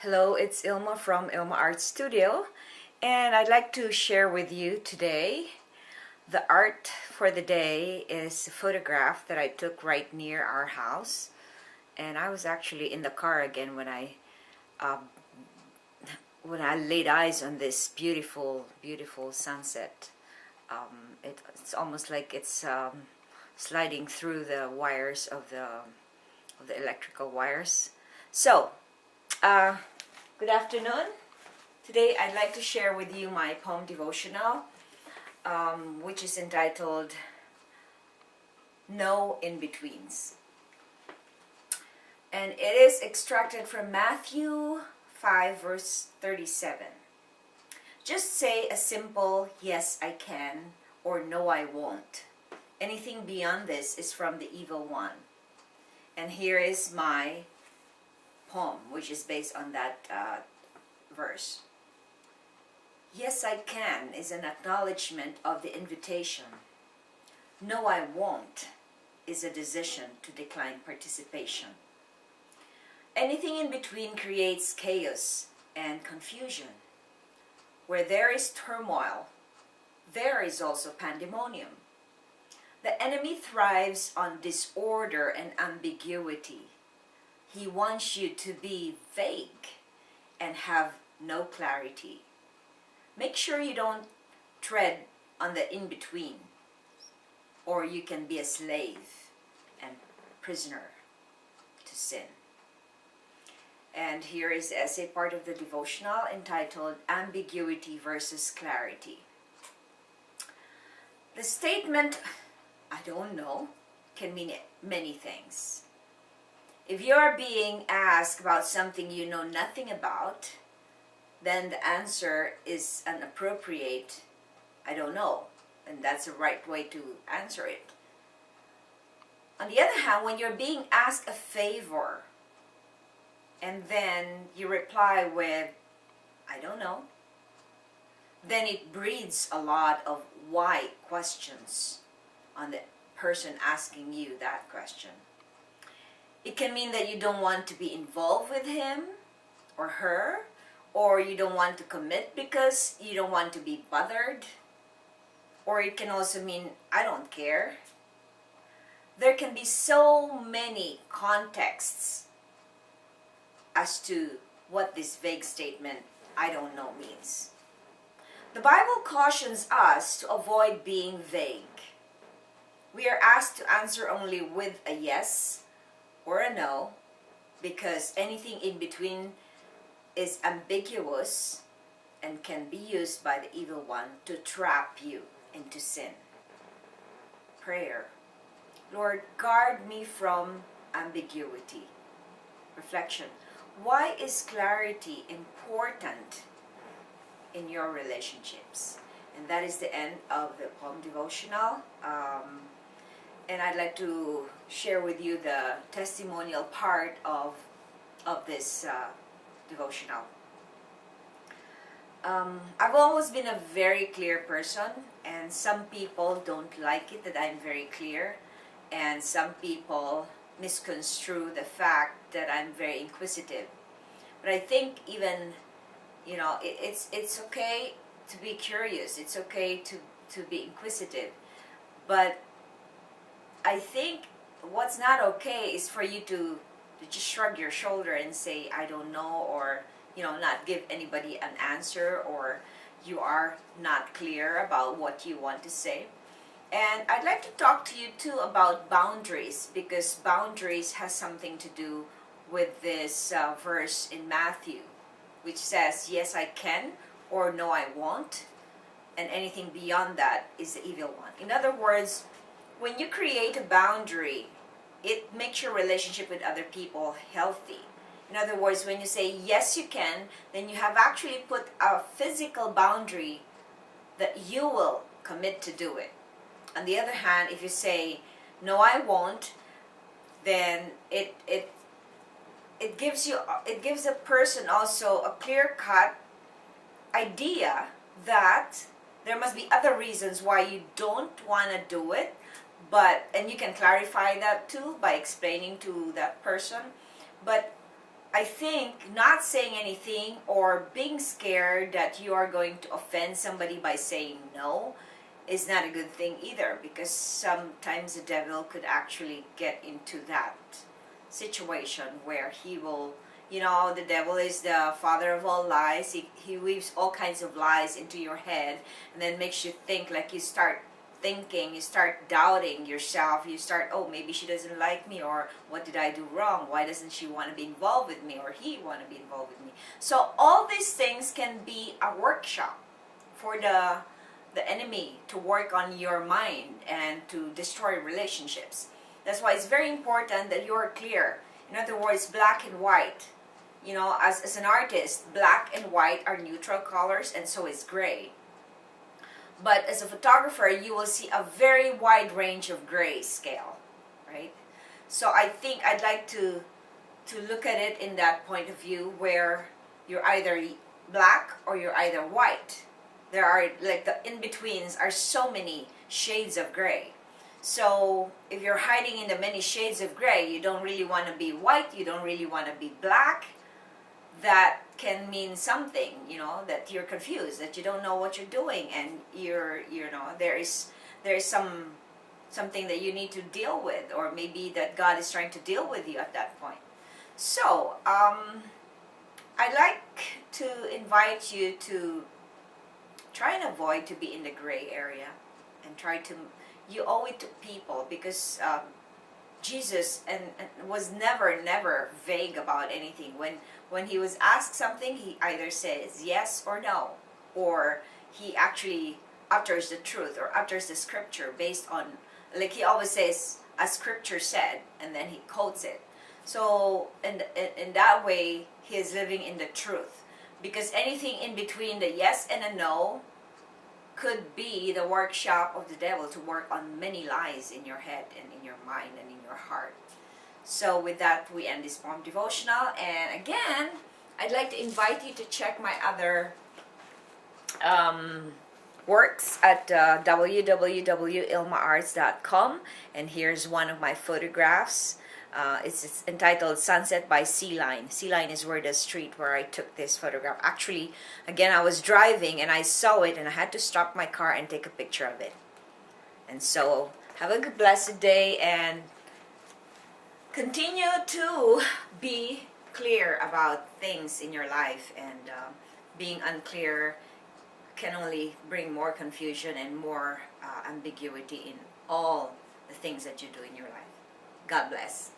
Hello, it's Ilma from Ilma Art Studio, and I'd like to share with you today the art for the day is a photograph that I took right near our house, and I was actually in the car again uh, when I laid eyes on this beautiful, beautiful sunset. It's almost like it's sliding through the wires of the electrical wires. So. Uh, Good afternoon. Today I'd like to share with you my poem devotional, which is entitled No In-Betweens. And it is extracted from Matthew 5 verse 37. Just say a simple yes I can or no I won't. Anything beyond this is from the evil one. And here is my poem, which is based on that verse. Yes, I can is an acknowledgment of the invitation. No, I won't is a decision to decline participation. Anything in between creates chaos and confusion. Where there is turmoil, there is also pandemonium. The enemy thrives on disorder and ambiguity. He wants you to be vague and have no clarity. Make sure you don't tread on the in-between, or you can be a slave and prisoner to sin. And here is the essay part of the devotional entitled Ambiguity versus Clarity. The statement, I don't know, can mean many things. If you are being asked about something you know nothing about, then the answer is an appropriate, I don't know, and that's the right way to answer it. On the other hand, when you're being asked a favor, and then you reply with, I don't know, then it breeds a lot of why questions on the person asking you that question. It can mean that you don't want to be involved with him or her, or you don't want to commit because you don't want to be bothered. Or it can also mean, I don't care. There can be so many contexts as to what this vague statement, I don't know, means. The Bible cautions us to avoid being vague. We are asked to answer only with a yes or a no, because anything in between is ambiguous and can be used by the evil one to trap you into sin. Prayer. Lord, guard me from ambiguity. Reflection. Why is clarity important in your relationships? And that is the end of the poem devotional. And I'd like to share with you the testimonial part of this devotional. I've always been a very clear person, and some people don't like it that I'm very clear, and some people misconstrue the fact that I'm very inquisitive. But I think even, it's okay to be curious, it's okay to be inquisitive, but I think what's not okay is for you to just shrug your shoulder and say, I don't know, or, not give anybody an answer, or you are not clear about what you want to say. And I'd like to talk to you too about boundaries, because boundaries has something to do with this verse in Matthew, which says, yes, I can, or no, I won't. And anything beyond that is the evil one. In other words, when you create a boundary, it makes your relationship with other people healthy. In other words, when you say yes you can, then you have actually put a physical boundary that you will commit to do it. On the other hand, if you say no I won't, then it gives a person also a clear-cut idea that there must be other reasons why you don't want to do it. And you can clarify that too by explaining to that person. But I think not saying anything or being scared that you are going to offend somebody by saying no is not a good thing either, because sometimes the devil could actually get into that situation where he will, the devil is the father of all lies. He weaves all kinds of lies into your head and then makes you think, like you start thinking, you start doubting yourself, you start, oh, maybe she doesn't like me, or what did I do wrong, why doesn't she want to be involved with me, or he want to be involved with me. So all these things can be a workshop for the enemy to work on your mind and to destroy relationships. That's why it's very important that you're clear. In other words, black and white. As an artist, black and white are neutral colors, and so is gray. But as a photographer, you will see a very wide range of gray scale, right? So I think I'd like to look at it in that point of view, where you're either black or you're either white. There are, like, the in-betweens are so many shades of gray. So if you're hiding in the many shades of gray, you don't really want to be white, you don't really want to be black, that can mean something, that you're confused, that you don't know what you're doing, and there is something that you need to deal with, or maybe that God is trying to deal with you at that point. So I'd like to invite you to try and avoid to be in the gray area, and you owe it to people, because Jesus and was never vague about anything. When he was asked something, he either says yes or no, or he actually utters the truth or utters the scripture based on, like he always says, as scripture said, and then he quotes it. So in that way, he is living in the truth, because anything in between the yes and a no could be the workshop of the devil to work on many lies in your head and in your mind and in your heart. So with that, we end this poem devotional. And again, I'd like to invite you to check my other works at www.ilmaarts.com. And here's one of my photographs. It's entitled Sunset by Sea Line. Sea Line is where the street where I took this photograph. Actually, again, I was driving and I saw it, and I had to stop my car and take a picture of it. And so, have a good, blessed day, and continue to be clear about things in your life. And being unclear can only bring more confusion and more ambiguity in all the things that you do in your life. God bless.